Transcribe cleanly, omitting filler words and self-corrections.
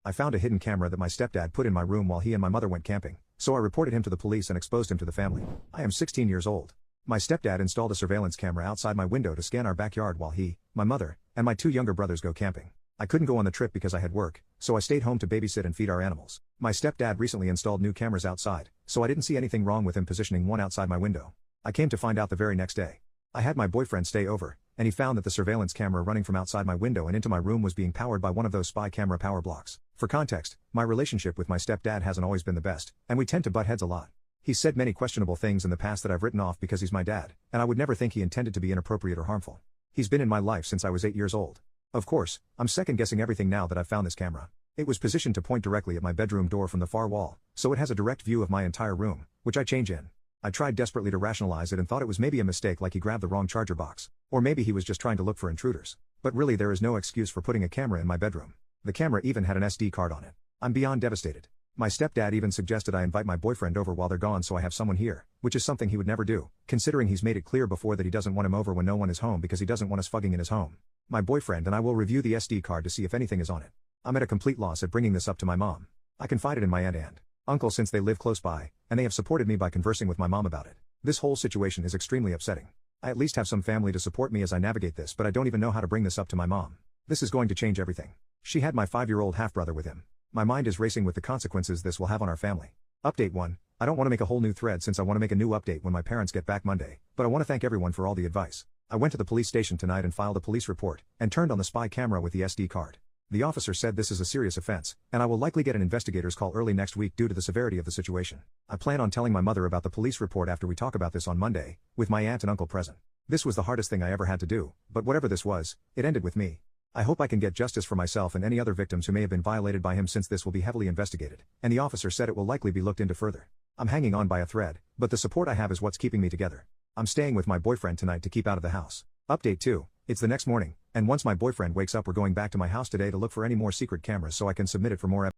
I found a hidden camera that my stepdad put in my room while he and my mother went camping, so I reported him to the police and exposed him to the family. I am 16 years old. My stepdad installed a surveillance camera outside my window to scan our backyard while he, my mother, and my 2 younger brothers go camping. I couldn't go on the trip because I had work, so I stayed home to babysit and feed our animals. My stepdad recently installed new cameras outside, so I didn't see anything wrong with him positioning one outside my window. I came to find out the very next day. I had my boyfriend stay over, and he found that the surveillance camera running from outside my window and into my room was being powered by one of those spy camera power blocks. For context, my relationship with my stepdad hasn't always been the best, and we tend to butt heads a lot. He's said many questionable things in the past that I've written off because he's my dad, and I would never think he intended to be inappropriate or harmful. He's been in my life since I was 8 years old. Of course, I'm second-guessing everything now that I've found this camera. It was positioned to point directly at my bedroom door from the far wall, so it has a direct view of my entire room, which I change in. I tried desperately to rationalize it and thought it was maybe a mistake, like he grabbed the wrong charger box. Or maybe he was just trying to look for intruders. But really, there is no excuse for putting a camera in my bedroom. The camera even had an SD card on it. I'm beyond devastated. My stepdad even suggested I invite my boyfriend over while they're gone so I have someone here, which is something he would never do, considering he's made it clear before that he doesn't want him over when no one is home because he doesn't want us fugging in his home. My boyfriend and I will review the SD card to see if anything is on it. I'm at a complete loss at bringing this up to my mom. I confided in my aunt and uncle since they live close by, and they have supported me by conversing with my mom about it. This whole situation is extremely upsetting. I at least have some family to support me as I navigate this, but I don't even know how to bring this up to my mom. This is going to change everything. She had my 5-year-old half-brother with him. My mind is racing with the consequences this will have on our family. Update 1. I don't want to make a whole new thread since I want to make a new update when my parents get back Monday, but I want to thank everyone for all the advice. I went to the police station tonight and filed a police report, and turned on the spy camera with the SD card. The officer said this is a serious offense, and I will likely get an investigator's call early next week due to the severity of the situation. I plan on telling my mother about the police report after we talk about this on Monday, with my aunt and uncle present. This was the hardest thing I ever had to do, but whatever this was, it ended with me. I hope I can get justice for myself and any other victims who may have been violated by him since this will be heavily investigated, and the officer said it will likely be looked into further. I'm hanging on by a thread, but the support I have is what's keeping me together. I'm staying with my boyfriend tonight to keep out of the house. Update 2. It's the next morning, and once my boyfriend wakes up we're going back to my house today to look for any more secret cameras so I can submit it for more evidence.